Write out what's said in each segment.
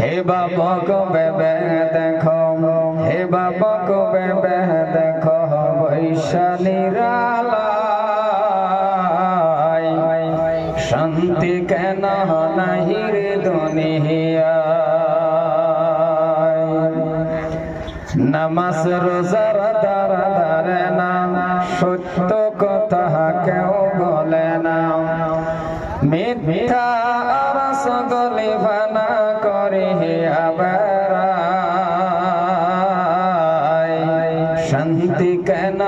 হে বাবা গো বেবে দেখো, হে বাবা গো বেবে দেখো বৈশালীর আলায়, শান্তি কেন নাহি রে দুনিয়ায়। নামাজ রোজার দ্বারা ধারে না, সত্য কথা কেউ বলে না, মিথ্যা আর সকলে ভানা করে আবার শান্তি কেন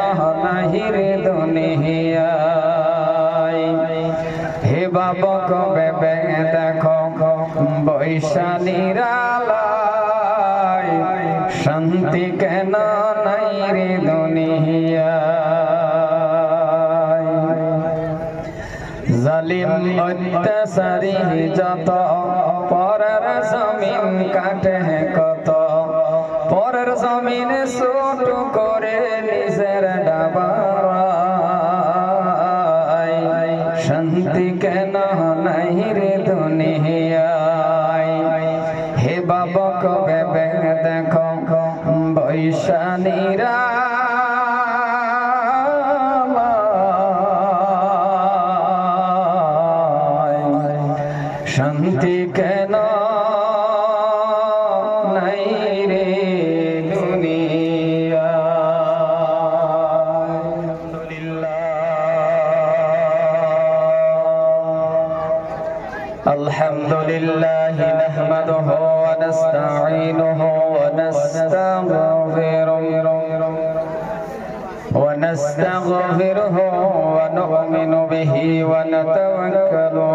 নাহি রে দুনিয়ায়। হে বাবা গো বেবে দেখো বৈশালীর আলায়, শান্তি কেন নাই রে দুনিয়ায়। জালিম অত্যাচারী যত পরের জমিন কাটে কত, পরের জমিন ছোট করে নিজের ডাবায়, শান্তি কেন নাই রে দুনিয়ায়। হে বাবা গো বেবে দেখো বৈশালীর শান্তি কেন নাই রে দুনিয়ায়। আলহামদুলিল্লাহ নাহমাদুহু ওয়া নাস্তাঈনুহু ওয়া নাস্তাগফিরুহু ওয়া নু'মিনু বিহি ওয়া নাতাওয়াক্কালু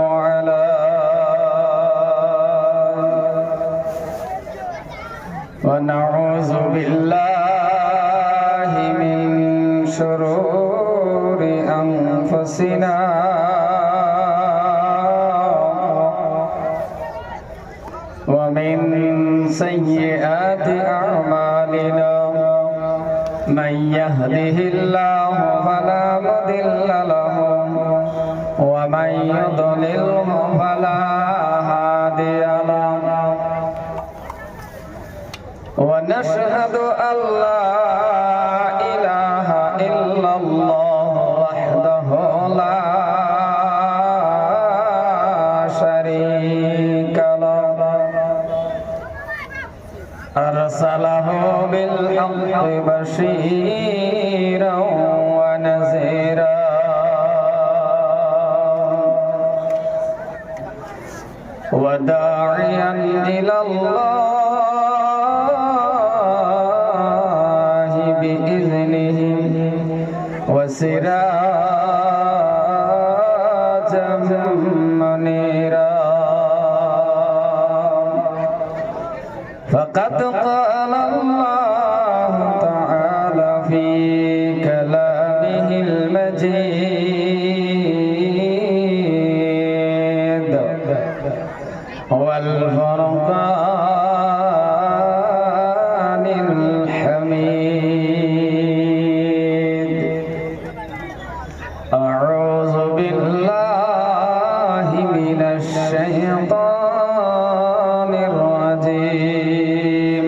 ونعوذ بالله من شرور أنفسنا ومن سيئات أعمالنا من يهده الله فلا مضل له ومن يضلله فلا هادي له ونشهد أن لا إله إلا الله وحده لا شريك له أرسله بالحق بشيرا ونذيرا وداعيا إلى الله بإذنه وسراجا منيرا فقد قال الله تعالى في كلامه المجيد والفرقان الحميد. أعوذ بالله من الشيطان الرجيم.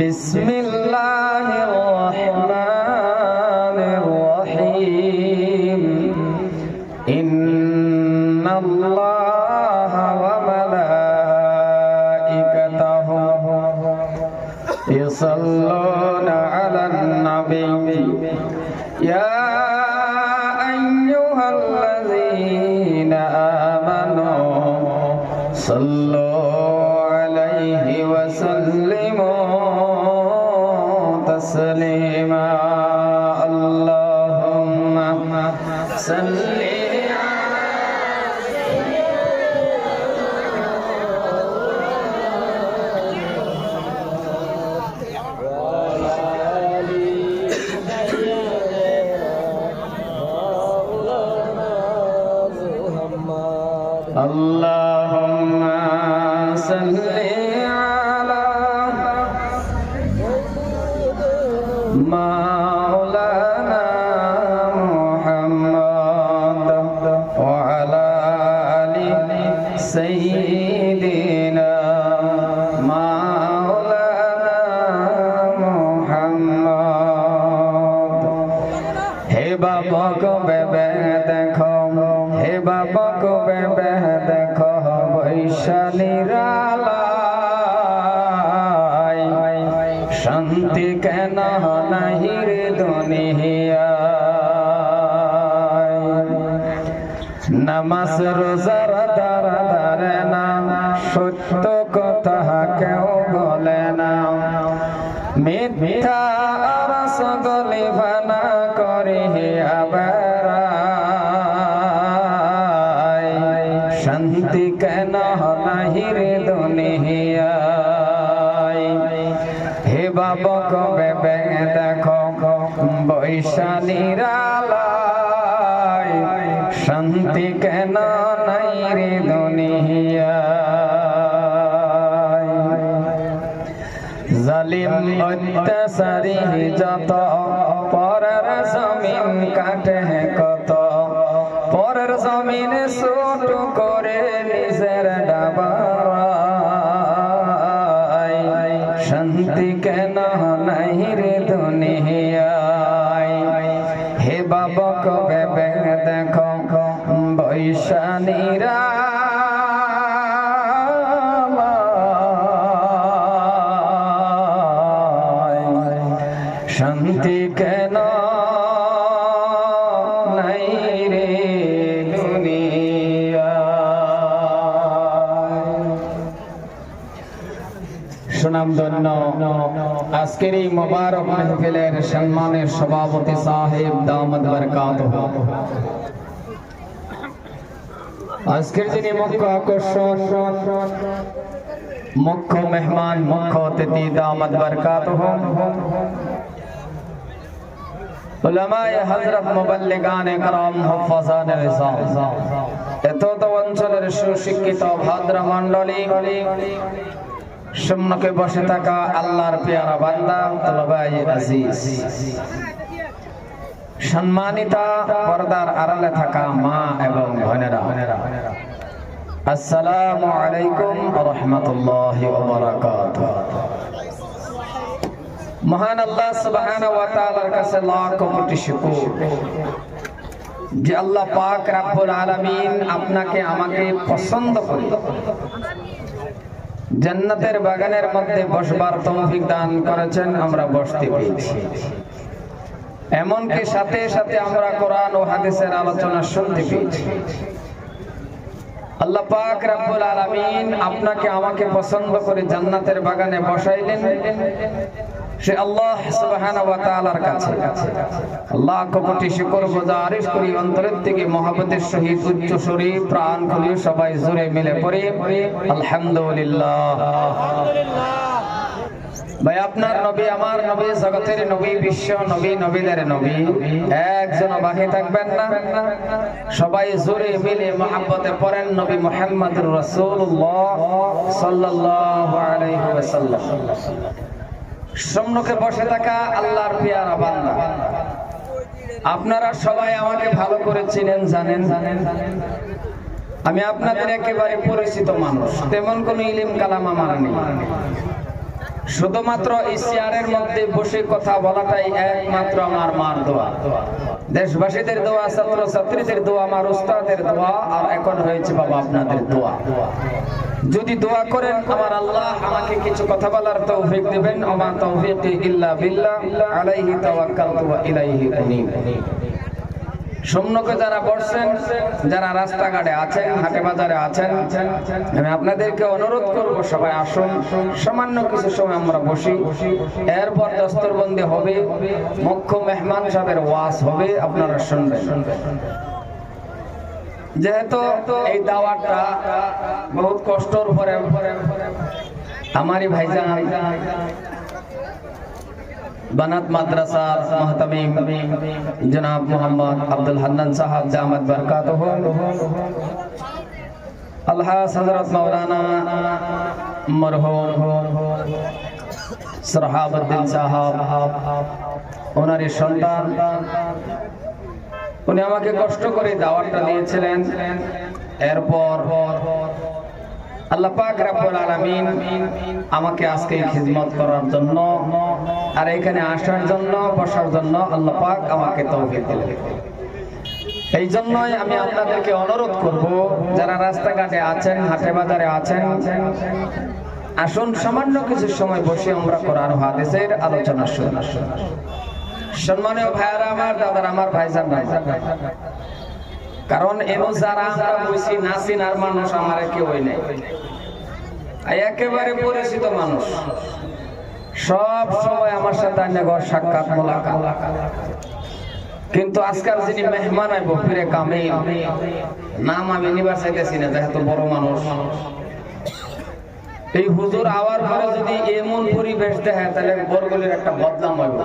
بسم الله الرحمن الرحيم. إن الله وملائكته يصلون على النبي يا أيها الذين آمنوا صلوا عليه وسلموا تسليما. اللهم صل اللهم صل على مولانا محمد وعلى آل سيدنا বৈশা নিরালায় শান্তি কেন নাহি রে দুনিয়ায় নামাজ রোজার দ্বারা ধারে না সত্য কথা কেউ বলে না মিথ্যা রসগোল্লা বানা করে আবার শান্তি কেন নাহি রে দুনিয়ায় হে বাবা কবে দেখো বৈশা নিরালায় শান্তি কেন নাই রে দুনিয়ায় জালিম অত্যাচারী যত পরের জমিন কাটে কত পরের জমিন ছোট করে নিজের ডাবায় শান্তি কেন নাই রে দুনিয়ায় হে বাবা কবে দেখো বৈশা নিরালায় শান্তি কেন নাই রে সুনামধন্য আজকের এই মোবারক মাহফিলের সম্মানের সভাপতি সাহেব দামাত বরকাতুহু আজকের যিনি মুখ্য আকর্ষণ মুখ্য মেহমান মুখ্য অতিথি দামাত বরকাতুহু উলামায়ে হযরত মুবাল্লিগানে کرام হুফাজানে রিসাল এত অঞ্চলের সুশিক্ষিত ভদ্র মণ্ডলী সম্মুখে বসে থাকা আল্লাহর পেয়ারা বান্দা তলবাই আজিজ সম্মানিতা পর্দার আড়ালে থাকা মা এবং বোনেরা আসসালামু আলাইকুম ওয়া রাহমাতুল্লাহি ওয়া বারাকাতুহু মহান আল্লাহ সুবহানাহু ওয়া তাআলার কাছে লাখ কোটি শুকর যে আল্লাহ পাক রব্বুল আলামিন আপনাকে আমাকে পছন্দ করে জান্নাতের বাগানের মধ্যে বসবার তৌফিক দান করেছেন আমরা বসতে পেরেছি এমনকি সাথে সাথে আমরা কোরআন ও হাদিসের আলোচনা শুনতে পেয়েছি আল্লাহ পাক রব্বুল আলামিন আপনাকে আমাকে পছন্দ করে জান্নাতের বাগানে বসাইলেন সে আল্লাহ সুবহানাহু ওয়া তাআলার কাছে লাখ কোটি শুকর গুজারিশ করি অন্তরের থেকে মহব্বতের সহিত উচ্চ স্বরে প্রাণ খুলে সবাই জোরে মিলে পড়ি আলহামদুলিল্লাহ ভাই আপনার নবী আমার নবী জগতের নবী বিশ্ব নবী নবীদের নবী একজন বাকি থাকবেন না সবাই জোরে মিলে মহব্বতে পড়েন নবী মুহাম্মদুর রাসূলুল্লাহ সাল্লাল্লাহু আলাইহি ওয়াসাল্লাম সম্মুখে বসে থাকা আল্লাহর পেয়ারা বান্দা আপনারা সবাই আমাকে ভালো করে চিনেন জানেন আমি আপনাদের একেবারে পরিচিত মানুষ তেমন কোনো ইলম কালাম আমার নেই শুধুমাত্র এই চেয়ারের মধ্যে বসে কথা বলাটাই একমাত্র আমার মার দোয়া দেশবাসীদের দোয়া ছাত্র ছাত্রীদের দোয়া আমার উস্তাদের দোয়া আর এখন হয়েছে বাবা আপনাদের দোয়া যদি দোয়া করেন আমার আল্লাহ আমাকে কিছু কথা বলার তৌফিক দিবেন ওমা তাওফীকি ইল্লা বিল্লাহ আলাইহি তাওয়াক্কালতু ওয়া ইলাইহি উনীব সম্মুখে যারা বসছেন যারা রাস্তাঘাটে আছেন হাটে বাজারে আছেন আমি আপনাদেরকে অনুরোধ করব সবাই আসুন সামান্য কিছু সময় আমরা বসি এরপর দস্তরবন্দি হবে মুখ্য মেহমান সাহেবের ওয়াজ হবে আপনারা শুনবেন যেহেতু এই দাওয়াতটা বহুত কষ্টর পরে আমারই ভাইজান बनात माद्रासा महतमीम जनाब मोहम्मद अब्दुल हन्नान साहब दामत बरकातुहू अलहाज हजरत मौलाना मरहूम सरहाबुद्दीन साहब ওনার সন্তান উনি আমাকে কষ্ট করে দাওয়াতটা দিয়েছিলেন এরপর আল্লাহ পাক রব্বুল আলামিন আমাকে আজকে খিদমত করার জন্য আর এখানে আসার জন্য বসার জন্য আল্লাহ পাক আমাকে তৌফিক দিলেন এই জন্যই আমি আপনাদেরকে অনুরোধ করব, যারা রাস্তাঘাটে আছেন, হাটে বাজারে আছেন, আসুন সামান্য কিছু সময় বসে আমরা কোরআন হাদিসের আলোচনা শুনুন। সম্মানীয় ভাইয়ারা আমার, দাদারা আমার, ভাইজান, কারণ এনো যারা আমরা বসি নাসিনার মানুষ আমার কেউই নেই, একেবারে পরিচিত মানুষ, সব সময় আমার সাথে ঘর সাক্ষাৎ মোলাকাত। কিন্তু আজকাল যিনি মেহমান আইব ফিরে কামিল, নাম আমি নিবার চাইতেছি না, যেহেতু বড় মানুষ। এই হুজুর আওয়ার পরে যদি এমন পরিবেশ দেখে তাহলে বরগলির একটা বদনাম হইব।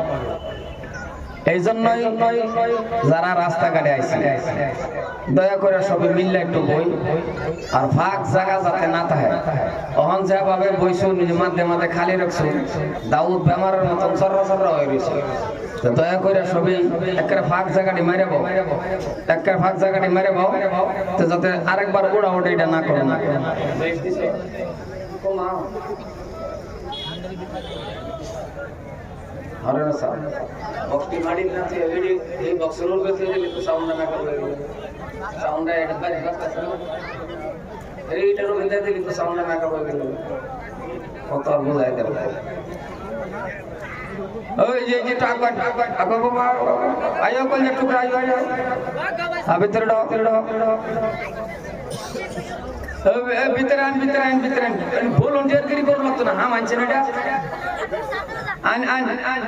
এই জন্যই যারা রাস্তাঘাটে আইছে দয়া করে সবাই মিললে একটু বই, আর ফাঁক জায়গা যাতে না থাকে। অহন যেভাবে বইছো নিজে মাঝে মাঝে খালি রাখছো, দাউদ বেমারের মতন চর্রা হয়ে গেছে। দয়া করে সবাই একটা ফাঁক জায়গাটি মারে পাও, একটা ফাঁক জায়গাটি মারে পাও, যাতে আরেকবার ওড়া ওটা এটা না করো না। আরে না স্যার বক্সটি মারি না, এই বক্সের উপরে দিলে তো সাউন্ড না করবে, সাউন্ড এটা বাইরে আসছে না, এইটার উপরে দিলে তো সাউন্ড না করবে, কত আর বোঝাই দেব। ওই যে টাকা আগো বাবা আয়ো কোন একটু আয়ো আয়ো ভিতরে ঢোক ভিতরে আন ভিতরে আন ভিতরে আন, ভলান্টিয়ারগিরি করলো তো না, হাম আনছেন এটা আন আন আন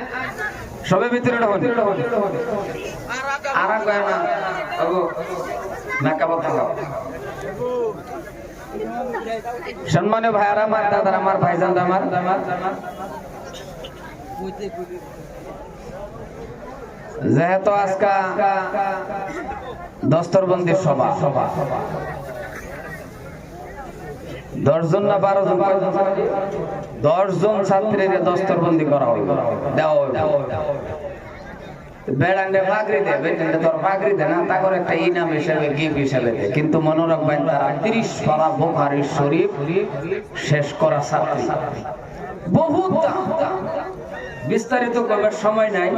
সবে ভিতরে ঢোক আর কয় না আগো নাকা কথা দাও। সম্মানীয় ভাইয়ারা আমার, দাদারা আমার, ভাইজান আমার, যেহেতু আজকে দস্তরবন্দির সভা, 10 জন না 12 জন, 10 জন ছাত্রীর দস্তরবন্দি করা হইব, বেড়ান্ডে পাগড়ি দেয়, বেড়ান্ডে তোর পাগড়ি দেয় না, তা করে একটা ইনাম হিসেবে গিফট হিসেবে দেয়। কিন্তু মনে রাখবেন তারা 30 পারা বুখারী শরীফ শেষ করা ছাত্রী, বহুত বিস্তারিত করবার সময় নাই।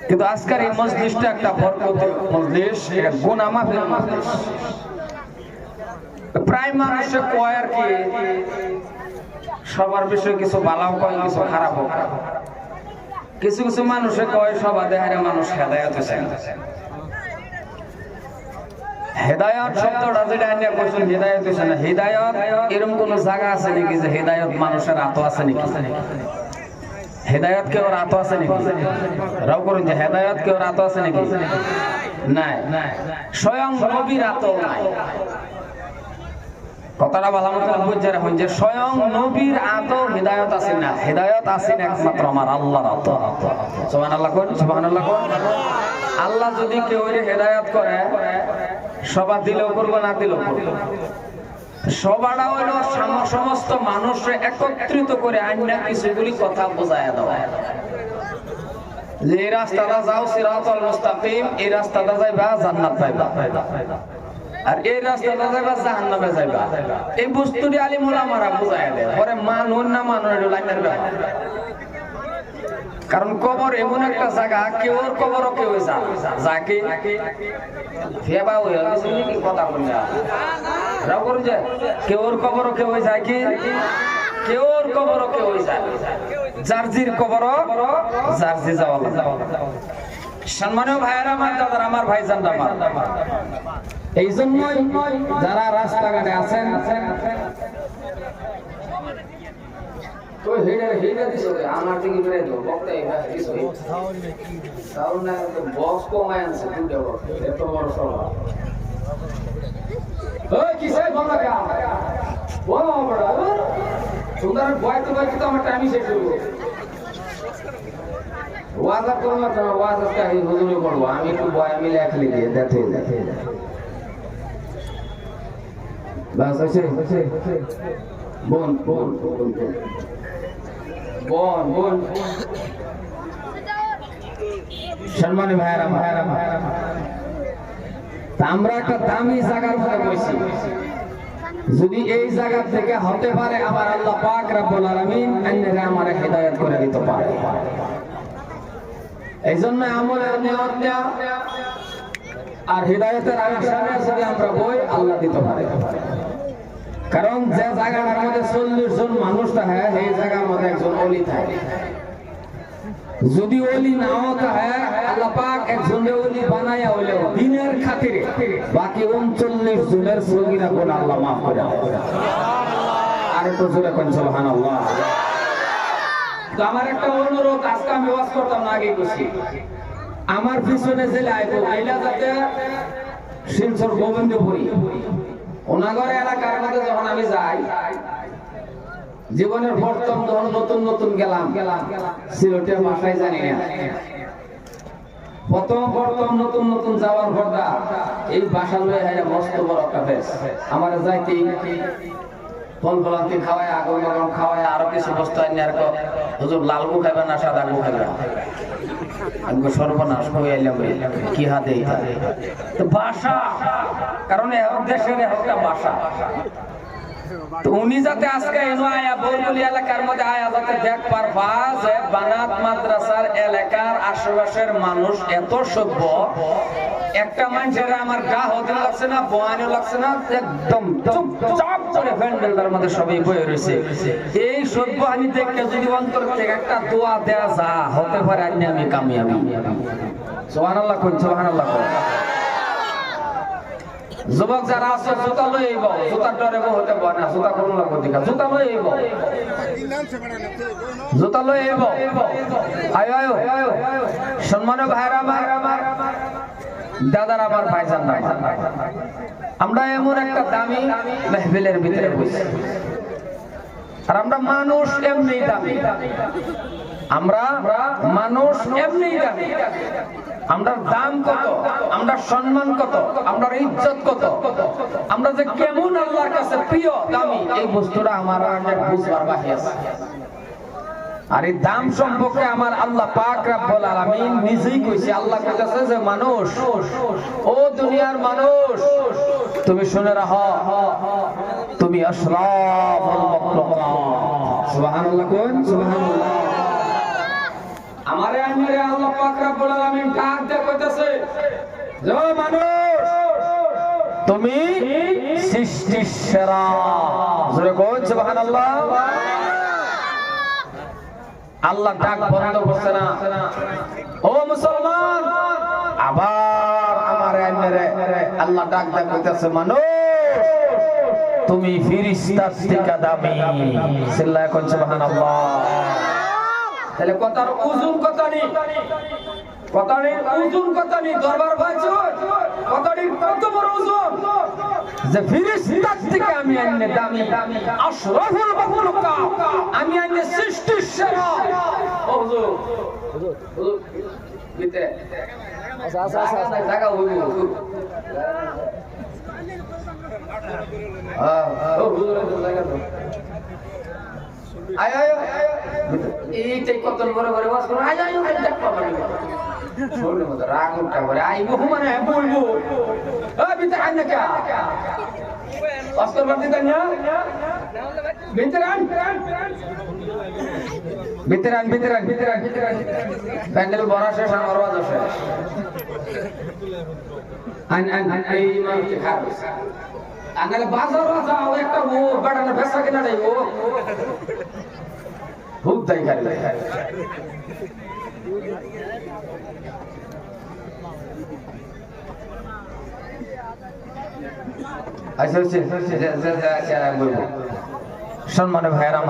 কিন্তু আজকের এই মজলিসটা একটা বরকতের মজলিস, এটা গুনাহ মাফের মজলিস। প্রায় মানুষে কয় আর কি সবার বিষয়ে কিছু ভালো কয়, কিছু খারাপ কয়। কিছু কিছু মানুষে কয় সবা দেহারে মানুষ হেদায়েত হয়েছে। হেদায়েত শব্দটা যেটা আইনা কইছেন হেদায়েত হইছে না, হেদায়েত এরকম কোন জায়গা আছে নাকি যে হেদায়েত মানুষের হাতে আছে নাকি? হেদায়েত কেউ হাতে আছে নাকি? রাও করুন যে হেদায়েত কেউ হাতে আছে নাকি? নাই, স্বয়ং নবীর হাতেও নাই। কথাটা ভালো মতো বুঝে রাখুন যে স্বয়ং নবীর হাতেও হেদায়েত আছে না, হেদায়েত আছে একমাত্র আমার আল্লাহর হাতে। সুবহানাল্লাহ কোন, সুবহানাল্লাহ কোন। আল্লাহ যদি কেউ হেদায়েত করে সবার দিলেও করবো, না দিলেও করবো। সবাটা হলো সমস্ত মানুষকে একত্রিত করে আইনা কিছুগুলি কথা বোঝায় দেওয়া, যে এই রাস্তাটা যাও সিরাতুল মুস্তাকিম, এই রাস্তাটা যাইবা জান্নাত পাইবা, আর এই রাস্তাটা যাইবা জাহান্নামে যাইবা। এই বস্তুটি আলিম উলামারা বোঝায় দেয়, পরে মানুষ না মানুষ এটা লাইনের ব্যাপার। কারণ কবর এমন একটা জায়গা, কেউর কবরও কেউ যাকে ফেবা হয়ে গেছে কি কথা বললে রাও করুন যে কেউর কবরও কেউ যায়, কি কেউর কবরও কেউ যায়, জার্জির কবরও জার্জি যাওয়া। সম্মানীয় ভাইয়েরা আমার, দাদারা আমার, ভাইজান আমার, এই জন্যই যারা রাস্তাঘাটে আছেন তো হেডা দিছো আমার দিকে মেরে দাও, বক্তা এটা দিছো তাও না, বক্স কমায় আনছে দুটো বক্স, এত বড় সভা। ওই কিসে বন্ধা কা বলো বড় সুন্দর বয় তো বাকি তো আমার টাইমই শেষ হলো। ওয়াজ করব না, ওয়াজ আজকে হুজুরে করব, আমি একটু বয় মিলে একলি দিয়ে দেখে বাস আছে বোন বোন বোন বোন বোন সম্মানী ভাইরা, আমরা একটা দামি জায়গার মধ্যে বসি। যদি এই জায়গা থেকে হতে পারে আমার আল্লাহ পাক রব্বুল আলামিন আইনারে আমারে হেদায়েত করে দিতে পারে। এই জন্য আমলের নিয়ত নেওয়া আর হিদায়াতের আশানে যদি আমরা বই আল্লাহ দিতে পারে। কারণ যে জায়গাটার মধ্যে 40 জন মানুষ থাকে সেই জায়গার মধ্যে একজন ওলি থাকে। যদি ওলি নাও থাকে আল্লাহ পাক একজনে ওলি বানায়া হইলেও দিনের খাতিরে বাকি 39 জনের সগীরা গুনাহ আল্লাহ maaf করে দেয়। আর একটু জোরে কোন সুবহানাল্লাহ। তো আমার একটা অনুরোধ, আজকে আমি ওয়াজ করতাম না, আগে কইছি আমার পিছনে যে আইবো আইলা যাতে শিলচর গোবিন্দপুরি ওনাগর এলাকার মধ্যে যখন আমি যাই, জীবনের প্রথম যখন নতুন নতুন গেলাম সিলেটের ভাষায় জানি না, প্রথম নতুন নতুন যাওয়ার পর্দা এই ভাষা লয়ে হাইরা মস্ত বড় একটা বেশ আমার যাইতে ফল ফলান্তি খাওয়ায়, আগুন বাগুন খাওয়ায়, আরো কিছু বস্তু আনি আর হুজুর লাল গু খাইবে না সাদা গু খাইবে, আমি সর্বনাশ হয়ে আইলাম কি হাতে তো ভাষা, কারণ দেশের একটা ভাষা। তো উনি যাতে আজকে এনো আয়া বরগুলি এলাকার মধ্যে আয়া যাতে দেখ পারবা যে বানাত মাদ্রাসার এলাকার আশেপাশের মানুষ এত সভ্য, একটা মানুষের আমার গা হতে লাগছে না, বয়ানো লাগছে না, একদম চুপচাপ করে প্যান্ডেলটার মধ্যে সবাই বয়ে রয়েছে। এই সভ্য আমি দেখে যদি অন্তর থেকে একটা দোয়া দেয়া যা হতে পারে আমি কামিয়াবি। সুবহানাল্লাহ কোন, সুবহানাল্লাহ কোন। যুবক যারা আছে জুতা লই আইব, জুতার ডরে হতে পারে না, জুতা কোন লাগবে দেখা, জুতা লই আইব, জুতা লই আইব। আয়ো আয়ো সম্মানীয় ভাইরা আমার, দাদার আমার ভাইজান না, আমরা এমন একটা দামি মাহফিলের ভিতরে বসে, আর আমরা মানুষ এমনি দামি, আমরা মানুষ এমনি দামি। আমরা দাম কত, আমরা সম্মান কত, আমরা ইজ্জত কত, আমরা যে কেমন আল্লাহর কাছে প্রিয় দামি, এই বস্তুটা আমার বুঝবার বাকি আছে। আর এই দাম সম্পর্কে আমার আল্লাহ পাক রব্বুল আলামিন নিজেই কইছে। আল্লাহ কইতাছে যে মানুষ, ও দুনিয়ার মানুষ, তুমি শুনে রাখো, তুমি আশরাফুল মাখলুকাত। সুবহানাল্লাহ কোন, সুবহানাল্লাহ। আমারে আমিরে আল্লাহ পাক রব্বুল আলামিন ডাক দিয়ে কইতাছে যে ও মানুষ, তুমি সৃষ্টির সেরা। জোরে কোন সুবহানাল্লাহ। আল্লাহ ডাক বন্ধ করছে না। ও মুসলমান, আবার আমারে আমিরে আল্লাহ ডাক দিয়ে কইতাছে মানুষ, তুমি ফেরেশতার থেকে দামি। চিল্লায় কোন সুবহানাল্লাহ। তাহলে কথার ওজন কত নেই, কথাটির ওজন কত নেই, দরবার ভাইছো কথাটির কত বড় ওজন যে ফেরেশতার থেকে আমি আইনে দামি, আশরাফুল মাখলুকাত, আমি আইনে সৃষ্টির সেরা। ও হুজুর, হুজুর ভিতরে আচ্ছা জায়গা হইব। ও হুজুর জায়গা তো আয় আয় এইটাই কত বড় বড় ওয়াজ করে আয় আয় দেখ পাবো শোনে মত রাগ উঠা করে আইবো মানে বলবো এ ভিতরে আন না কা ওয়াজ করবার দিতেন না, ভিতরে আন ভিতরে আন ভিতরে আন ভিতরে আন প্যান্ডেল বড় শেষ, আমার ওয়াজ শেষ। আন আন এই মারতে খাস আনালে বাজার যাও একটা ও বাড়ানো ভেসা কিনা নাই ও খুব দাই গাড়ি। আচ্ছা সম্মানে ভাইরা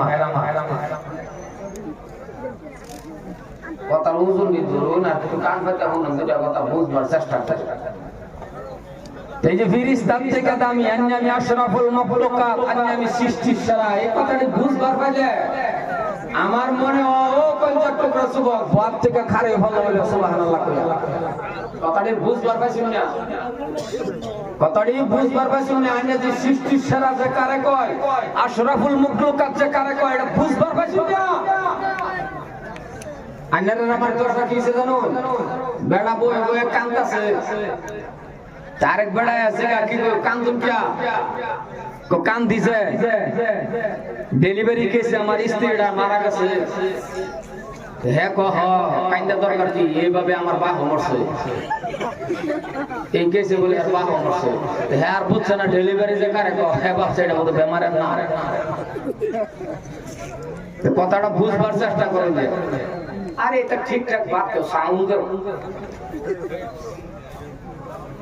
কথা ওজন ধরুন আর একটু কান পাতা বলুন, দুটা কথা বুঝবার চেষ্টা করেন। এই যে ফেরেশতা থেকে দামি, আমি আশরাফুল মাখলুকাত, আমি সৃষ্টির সেরা, এই কথাটা বুঝবার পাইলে আমার মনে ও কঞ্জার টুকরা যুবক বাদ থেকে খারে ভালো হলো। সুবহানাল্লাহ কইয়া কথাটি বুঝবার পাইছেন না, কথাটি বুঝবার পাইছেন না। আমি যে সৃষ্টির সেরা যে কারে কয়, আশরাফুল মাখলুকাত যে কারে কয়, এটা বুঝবার পাইছেন না। আন্নার আমার দশা কিছে জানো, বেড়া বয়ে বয়ে কান্দাছে, তারেক বেড়ায় আছে কি কান্দুন কিয়া কো কান দিছে, ডেলিভারি কেসে আমার স্ত্রীটা মারা গেছে, হ্যাঁ কহ কাইন্দা দরকার কি এইভাবে আমার বাহ মরছে এই কেসে বলে আর বাহ মরছে হ্যাঁ আর বুঝছে না ডেলিভারি যে কারে কহ হ্যাঁ ভাবছে এটা বোধ বেমারের না কথাটা বুঝবার চেষ্টা করেন যে আরে এটা ঠিকঠাক বাদ কেউ সাউন্ড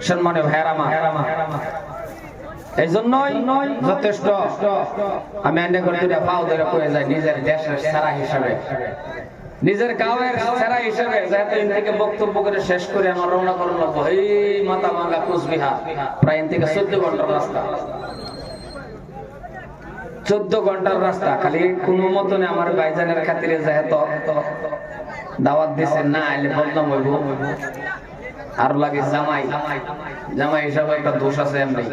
সম্মানীয় ভাইয়েরা মা এই জন্যই যথেষ্ট আমি এনে করে দুটা পাও ধরে কয়ে যাই নিজের দেশের সেরা হিসাবে নিজের গাঁয়ের সেরা হিসাবে যাতে এখান থেকে বক্তব্য করে শেষ করে আমার রওনা করুন এই মাথা ভাঙ্গা কুচবিহার প্রায় এখান থেকে 14 ঘন্টার রাস্তা 14 ঘন্টার রাস্তা খালি কোনো মতনে আমার ভাইজানের খাতিরে যেহেতু দাওয়াত দিছে না আইলে বদনাম হইব আর লাগে জামাই হিসাবে একটা দোষ আছে এমনি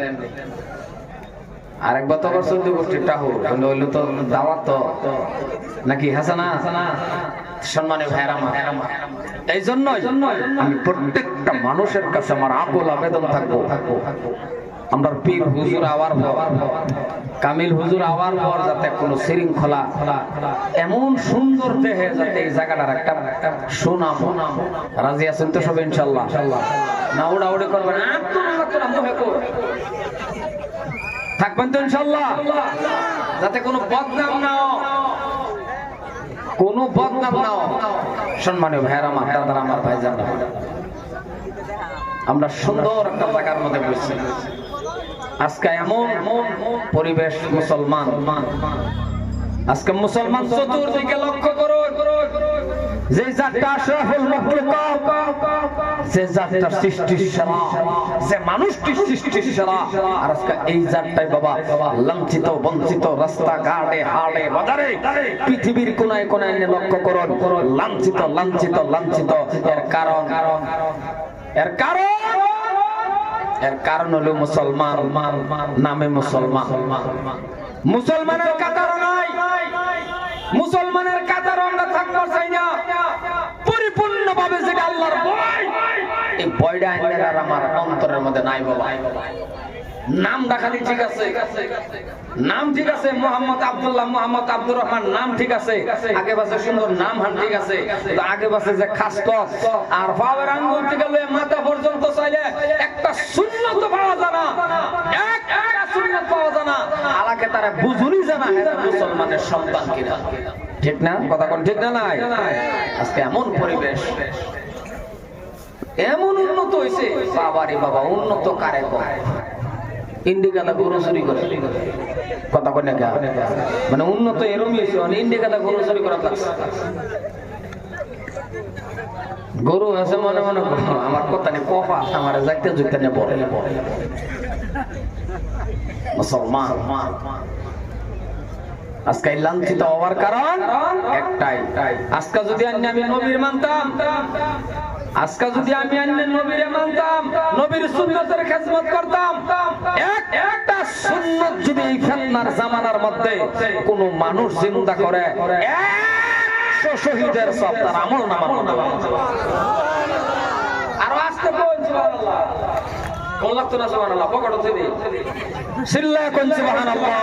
আরেকবার তো আবার 14 গোষ্ঠীর টাহু হইলো তো দাওয়াত তো নাকি হাসানা সম্মানীয় ভাইয়েরা মা এই জন্য আমি প্রত্যেকটা মানুষের কাছে আমার আকুল আবেদন থাকবো আমরা পীর হুজুর আওয়ার পর কামিল হুজুর আওয়ার পর যাতে কোনো শৃঙ্খলা এমন সুন্দর দেহে যাতে এই জায়গাটার একটা সুনাম রাজি আছেন তো সব ইনশাআল্লাহ না উড়াউড়ি করবেন থাকবেন তো ইনশাআল্লাহ যাতে কোনো বদনাম না কোনো বদনাম না সম্মানীয় ভাইয়েরা আমার দাদারা আমার ভাইজান আমরা সুন্দর একটা জায়গার মধ্যে বসছি আজকে এমন পরিবেশ মুসলমান আজকে মুসলমান চতুর্দিকে লক্ষ্য করুন যে জাতটা আশরাফুল মাখলুকাত যে জাতটা সৃষ্টির সেরা যে মানুষটি সৃষ্টির সেরা আর আজকে এই জাতটাই বাবা লাঞ্ছিত বঞ্চিত রাস্তা ঘাটে হাটে বাজারে পৃথিবীর কোনায় কোনায় লক্ষ্য করুন লাঞ্ছিত লাঞ্ছিত লাঞ্ছিত এর কারণ হলো মুসলমান নামে মুসলমান মুসলমানের কাতার নাই মুসলমানের কাতার আমরা থাকতে চাই না পরিপূর্ণভাবে যেটা আল্লাহর ভয় এই ভয়টা আইনার আমার অন্তরের মধ্যে নাই বাবা নাম দেখালি ঠিক আছে নাম ঠিক আছে মোহাম্মদ আব্দুল্লাহ মোহাম্মদ আব্দুর রহমান নাম ঠিক আছে আগে পাশে সুন্দর নাম হান ঠিক আছে আগে পাশে যে খাস্ত আর পাওয়ার আঙ্গুল থেকে লয়ে মাথা পর্যন্ত চাইলে একটা সুন্নত পাওয়া যায় না একটা সুন্নত পাওয়া যায় না আলাকে তারা বুঝুনি জানা এটা মুসলমানের সন্তান কিনা ঠিক না কথা কোন ঠিক না নাই আজকে এমন পরিবেশ এমন উন্নত হইছে বাবারে বাবা উন্নত কারে কয় ইন্ডিকাটা গরু চুরি করে কথা কয় না মানে উন্নত এরকমই হয়েছে মানে ইন্ডিকাটা গরু চুরি করা লাগছে গরু আছে মনে মনে আমার কথা নেই কফা আমার যাইতে জুইতে নিয়ে পড়ে মুসলমান আজকে লাঞ্ছিত হওয়ার কারণ একটাই আজকে যদি আমি নবীর মানতাম আজকে যদি আমি নবীরে মানতাম নবীর সুন্নতের খেদমত করতাম একটা সুন্নত যদি এই ফিতনার জামানার মধ্যে কোনো মানুষ জিন্দা করে 100 শহীদের সব তার আমল নামার মধ্যে আর আজকে বলছি সুবহানাল্লাহ কোন লাগতো না সুবহানাল্লাহ পকেট হচ্ছে দি সিল্লা কোন সুবহানাল্লাহ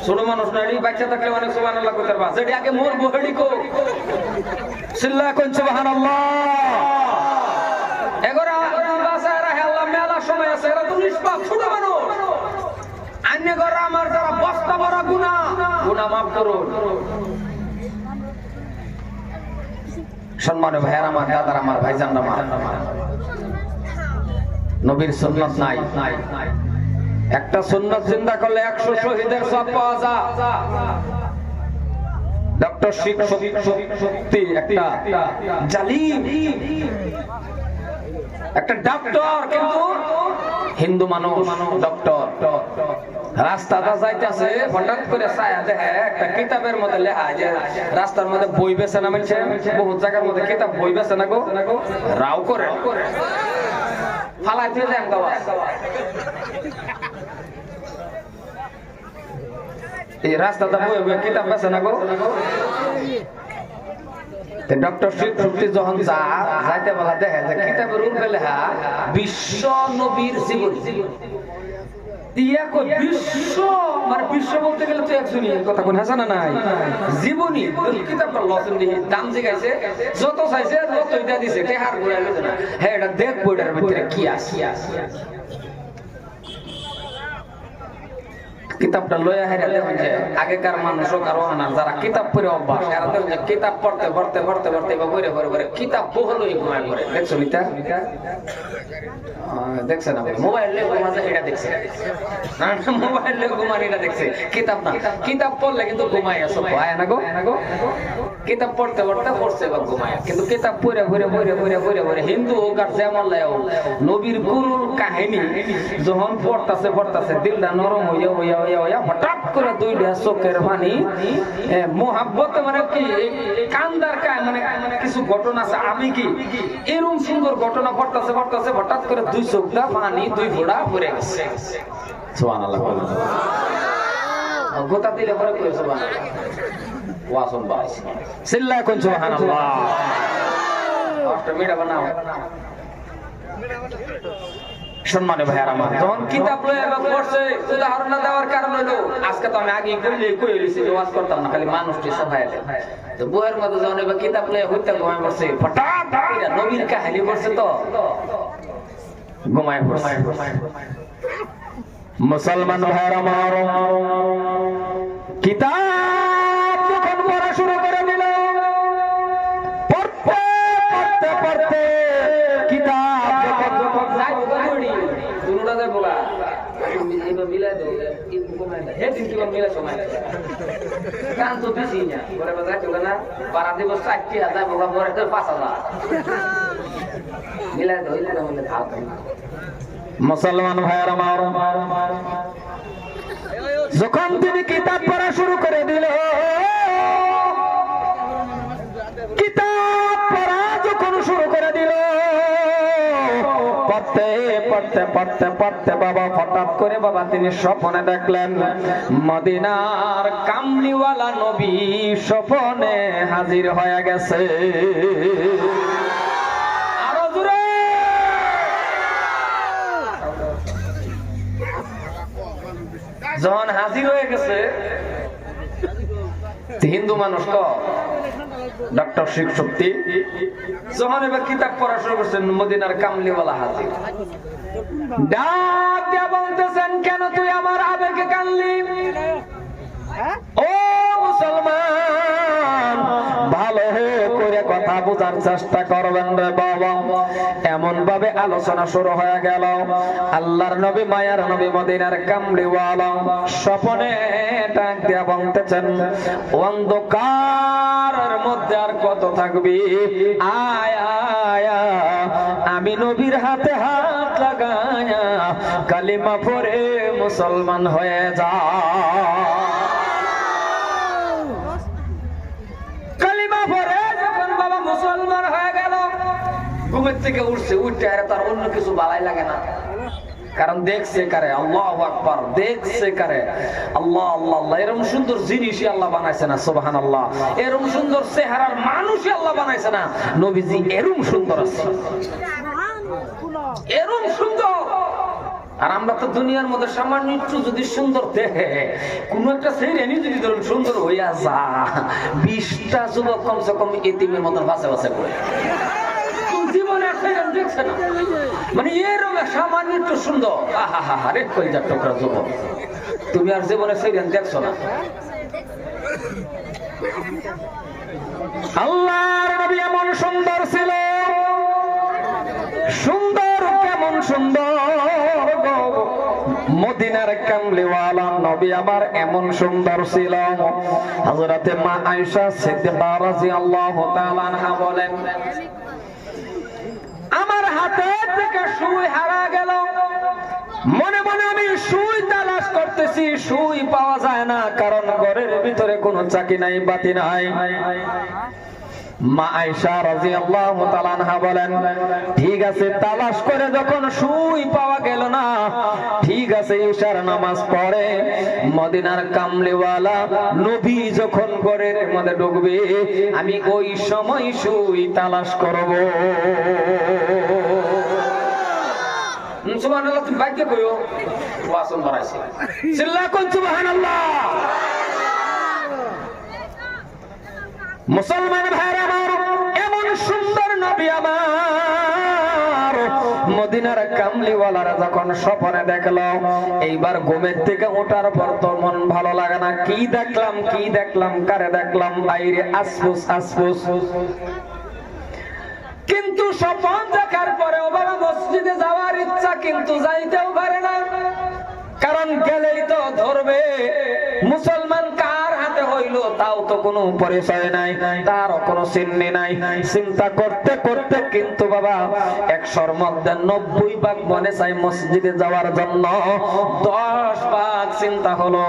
ছোট মানুষ নাড়ি বাচ্চা থাকলে অনেক সুবহানাল্লাহ কইতে পারবা যেটি আগে মোর বহড়ি কো সিল্লা কোন সুবহানাল্লাহ এগোরা বাসায় রাহে আল্লাহ মেলা সময় আছে এরা তো নিষ্পাপ ছোট মানুষ অন্য ঘর আমার যারা বস্তা বড় গুনাহ মাফ করুন সম্মানীয় ভাইয়েরা আমার দাদার আমার ভাইজানরা আমার নবীর সুন্নাত নাই একটা সুন্নাত জিন্দা করলে 100 শহীদের সওয়াব পাওয়া যায় ডক্টর শক্তি একটা জালিম একটা ডক্টর কিন্তু হিন্দু মানুষ ডক্টর রাস্তাটা যাইতেছে হঠাৎ করে ছায়া দেখে একটা কিতাবের মধ্যে লেখা যে রাস্তার মধ্যে বই বেচে না মানছে বহুত জায়গার মধ্যে কিতাব বই বেচে না গো রাও করে ফালাই দিয়ে দেন গাওয়া এই রাস্তাটা বই বই কিতাব বেচে না গো ডক্টর শক্তি যখন যাইতে বলা দেখে যে কিতাবের উপরে লেখা বিশ্ব নবীর জীবন বিশ্ব মানে বিশ্ব বলতে গেলে তো একজনই কথা কোন হাসানা নাই জীবনী কিতাবটা লসন দিয়ে দাম জিগাইছে যত চাইছে তত এটা দিছে টেহার ঘুরাইলো না হ্যাঁ এটা দেখবো এটার ভিতরে কি আছে কিতাবটা লইয়া হেরা দেখুন যে আগেকার মানুষও কারো আনার যারা কিতাব পড়ে অভ্যাস এরা দেখুন যে কিতাব পড়তে পড়তে পড়তে পড়তে বা বইরে পড়ে পড়ে কিতাব বহুলই ঘুমায় পড়ে দেখছো নিতা দেখছে না মোবাইলে ঘুমাছে এটা দেখছে মোবাইলে ঘুমান এটা দেখছে কিতাব না কিতাব পড়লে কিন্তু ঘুমায় আসো আয় না গো কিতাব পড়তে পড়তে পড়ছে বা ঘুমায় কিন্তু কিতাব পড়ে পড়ে পড়ে পড়ে পড়ে পড়ে হিন্দু হোক আর যেমন লেও নবীর গুরুর কাহিনী যখন পড়তাছে পড়তাছে দিলটা নরম হইয়া হইয়া হইয়া হঠাৎ করে দুইটা চোখের পানি মোহাব্বত মানে কি কান্দার কায় মানে কিছু ঘটনা আছে আমি কি এরকম সুন্দর ঘটনা পড়তাছে পড়তাছে হঠাৎ করে দুই চোখটা পানি দুই ফোঁটা পড়ে গেছে সুবহানাল্লাহ গোটা দিলে পরে কই সুবহানাল্লাহ ওয়াসম বাস সিল্লাহ কোন সুবহানাল্লাহ আফটার মিডা বানাও সম্মানে ভাইয়ার আমার যখন কিতাব লয়ে পড়ছে উদাহরণ দেওয়ার কারণ হলো আজকে তো আমি আগে কইলিছি যে ওয়াজ করতাম না খালি মানুষটি সভাইলে তো বইয়ের মধ্যে যখন এবার কিতাব লয়ে হইতে ঘুমায় পড়ছে হঠাৎ নবীর কাহিনী পড়ছে তো ঘুমায় পড়ছে মুসলমান ভাইয়ার আমার কিতাব যখন পড়া শুরু করে দিল পড়তে পড়তে পড়তে কিতাব যখন যাই পড়ি দুনুটা যায় বলা এবার মিলাই দাও এই কমায় না হে দিন কি মিলাই সময় কান তো বেশি না পরে বাজার চলে না পারা দেব 60,000 বলা পরে 5,000 মিলাই দাও এটা বলে ভাব মুসলমান ভাইয়ার আমার যখন তিনি কিতাব পড়া শুরু করে দিল কিতাব পড়া যখন শুরু করে দিল পড়তে পড়তে পড়তে পড়তে বাবা হঠাৎ করে বাবা তিনি স্বপ্নে দেখলেন মদিনার কামলিওয়ালা নবী স্বপ্নে হাজির হয়ে গেছে যখন হাজির হয়ে গেছে হিন্দু মানুষ তো ডক্টর শিখ শক্তি যখন এবার কিতাব পড়া শুরু করছেন মদিনার কামলিওয়ালা হাজির ডাক দিয়া বলতেছেন কেন তুই আমার আবেগে কানলি ও মুসলমান ভালো করে কথা বোঝার চেষ্টা করবেন রে বাবা এমন ভাবে আলোচনা শুরু হয়ে গেল আল্লাহর নবী মায়ার নবী মদিনার কামলিওয়ালা স্বপ্নে ডাক দিয়া বলতেছেন অন্ধকারের মধ্যে আর কত থাকবি আয় আয় আমি নবীর হাতে হাত লাগায়া কালিমা পড়ে মুসলমান হয়ে যা মুসলমান হয়ে গেল ঘুমের থেকে উঠছে উঠতে আর তার অন্য কিছু ভালাই লাগে না কারণ দেখছে কারে আল্লাহু আকবার দেখছে কারে আল্লাহ আল্লাহ আল্লাহ এরকম সুন্দর জিনিসই আল্লাহ বানাইছে না সুবহানাল্লাহ এরকম সুন্দর চেহারার মানুষই আল্লাহ বানাইছে না নবীজি এরকম সুন্দর আছে এরকম সুন্দর আর আমরা তো দুনিয়ার মধ্যে সামান্য একটু যদি সুন্দর দেখে কোন একটা ছেলে যদি ধরুন সুন্দর হইয়া যা 20টা যুবক কমসে কম এতিমের মতন বাঁচে বাঁচে করে জীবনে দেখছে না মানে এরকম সামান্য একটু সুন্দর আহা হা হা রে কইজার টুকরা যুবক তুমি আর জীবনে ছেলে দেখছো না আল্লাহর নবী এমন সুন্দর ছিল সুন্দর কেমন সুন্দর মদিনার কামলিওয়ালা নবী আমার এমন সুন্দর ছিল হযরতে মা আয়েশা সিদ্দিকা রাদিয়াল্লাহু তাআলা আনহা বলেন আমার হাতে থেকে সুই হারা গেল মনে মনে আমি সুই তালাশ করতেছি সুই পাওয়া যায় না কারণ ঘরের ভিতরে কোনো চাকি নাই বাতি নাই মা আয়েশা রাদিয়াল্লাহু তাআলা আনহা বলেন ঠিক আছে তালাশ করে যখন সুই পাওয়া গেল না ঠিক আছে ইশার নামাজ পড়ে মদিনার কামলিওয়ালা নবী যখন ঘরের মধ্যে ঢুকবে আমি ওই সময় সুই তালাশ করব সুবহানাল্লাহ তুমি বাইকে কইও ওয়াসন বাড়াইছে চিল্লা কোন সুবহানাল্লাহ। মুসলমান ভাইরা আমার, এমন সুন্দর নবী আমার মদিনার কামলিওয়ালারা যখন স্বপ্নে দেখলো, এইবার ঘুমের থেকে ওঠার পর তো মন ভালো লাগে না, কি দেখলাম কারে দেখলাম, বাইরে আসফুস আসফুস। কিন্তু স্বপ্ন দেখার পরে বাবা মসজিদে যাওয়ার ইচ্ছা, কিন্তু যাইতেও পারে না, কারণ গেলেই তো ধরবে। মুসলমান কার হাতে হইল তাও তো কোনো পরিচয় নাই, তার কোনো চিহ্ন নাই। চিন্তা করতে করতে কিন্তু বাবা 100-র মধ্যে 90 ভাগ মনে চাই মসজিদে যাওয়ার জন্য, 10 ভাগ চিন্তা হলো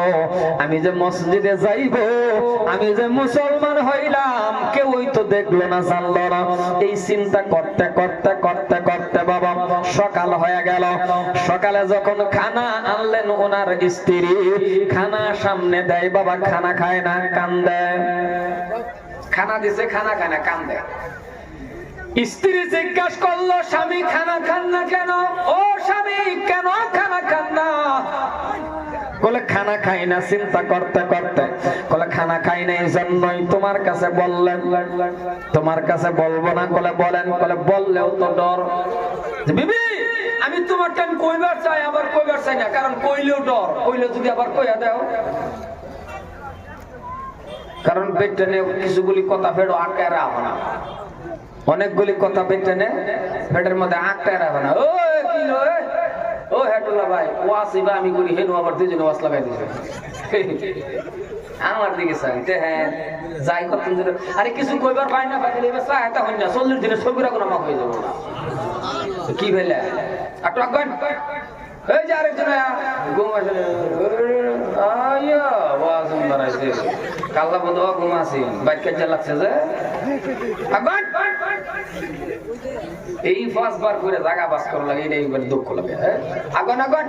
আমি যে মসজিদে যাইব, আমি যে মুসলমান হইলাম, কেউই তো দেখলো না জানলো না। এই চিন্তা করতে করতে করতে করতে বাবা সকাল হয়ে গেল। সকালে যখন খানা আনলেন ওনার স্ত্রী, খানা সামনে দেয়, বাবা খানা খায় না, কান্দে। খানা দিছে, খানা খায় না, কান্দে। স্ত্রী জিজ্ঞাসা করলো, স্বামী খানা খান না কেন? ও স্বামী, কেন খানা খান না? বলে খানা খাই না। চিন্তা করতে করতে বলে খানা খাই না এই জন্যই তোমার কাছে বললেন। তোমার কাছে বলবো না? বলে বলেন। বলে বললেও তো ডর। বিবি, আমি তোমার টাইম কইবার চাই, আবার কইবার চাই না, কারণ কইলেও ডর, কইলে যদি আবার কইয়া দাও, কারণ পেটনে কিছুগুলি কথা ফেরো আটকায় রাখো না, অনেকগুলি কথা পেটনে পেটের মধ্যে আটকায় রাখো না। ও কি ও হেটুল্লাহ ভাই, ওয়াসি বা আমি করি, হেনু আবার দুইজনে ওয়াস লাগাই দিছে আমার দিকে চাইতে। হ্যাঁ যাই কত, আরে কিছু কইবার পাই না, পাইলে এবার চাইতা হই না, 40 দিনে ছবিরা কোনো মাফ হয়ে যাবো না। কি ভেলে একটু আগুন এই যে আরেকজন ঘুম আসলে ওয়াজুন বাড়াইছে, কাল্লা বন্ধু ঘুম আসি বাইক কাজে লাগছে যে আগুন। এই 5 বার করে জায়গা বাস করা লাগে, এটা একবার দুঃখ লাগে। আগুন আগুন,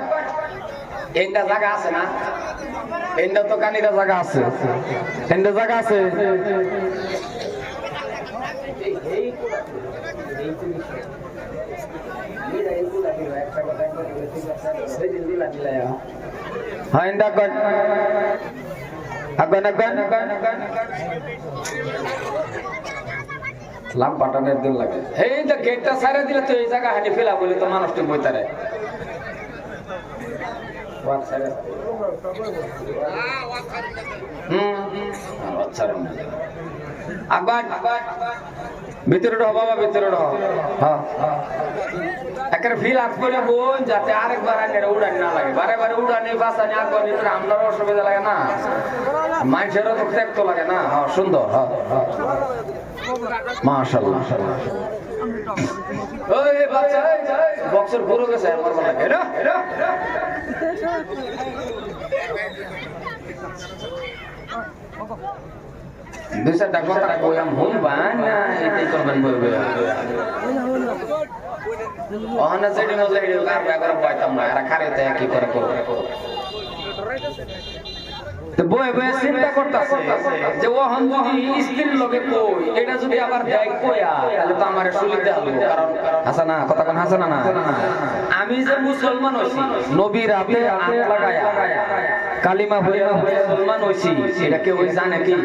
এইটা জায়গা আছে না? এইটা তো কানিরা জায়গা আছে, এইটা জায়গা আছে। লাভ বাটানের দিন লাগে। এই যে গেটটা ছাড়া দিলে তো এই জায়গা হাঁটি ফেলা বলে তো মানুষটি বইতারে। ভিতরে ঢো বাবা, ভিতরে ঢো। একটা ফিল আপ করে বোন, যাতে আরেকবার উড়ান না লাগে, বারে বারে উড়ানি বাসানি আগুন আমরা অসুবিধা লাগে না, মানুষেরও তো দেখতে লাগে না। সুন্দর, মাশাআল্লাহ। ওই বাচ্চা বক্সের ঘুরে গেছে আমার বলা লাগে না। দুইটা কথা কইয়াম শুনবা না, এটাই করবেন বলবে। ওখানে যেটি মজা এটি কার ব্যাপারে বইতাম না, এরা খারেতে কি করে করবে। বয়ে বয়ে চিন্তা করতেছে যে ওহন যদি স্ত্রীর লগে কই, এটা যদি আবার দেয় কইয়া, তাহলে তো আমার সুবিধা হলো। কারণ হাসানা কথা কোন হাসানা না, আমি যে মুসলমান হইছি, নবীর হাতে হাত লাগায়া কালিমা হইয়া মুসলমান হইছি, এটা কেউ জানে কি?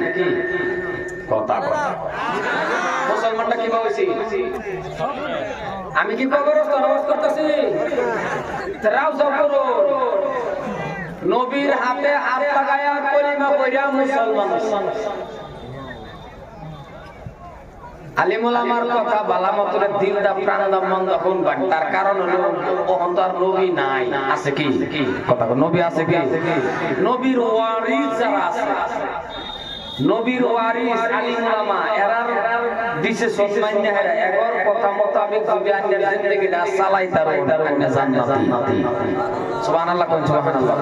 কথা কথা মুসলমানটা কিভাবে হইছি? আমি কি কবরস্থ নামাজ করতেছি? রাও করো, নবীর হাতে হাত লাগায়া কলিমা পড়িয়া মুসলমান। আলিমুল আমার কথা বালা মতরে দিলটা প্রাণদা মন যখন বাট, তার কারণ হলো ওহন তো আর নবী নাই। আছে কি কথা? নবী আছে কি? নবীর ওয়ারিস যারা আছে, নবীর ওয়ারিস আলিমুলামা, এরার দিছে সম্মান নেহারা, এগর কথা মোতাবেক যদি আন্নের জিন্দেগিটা চালাই, তার আন্নে জান্নাতি। সুবহানাল্লাহ কোন সুবহানাল্লাহ।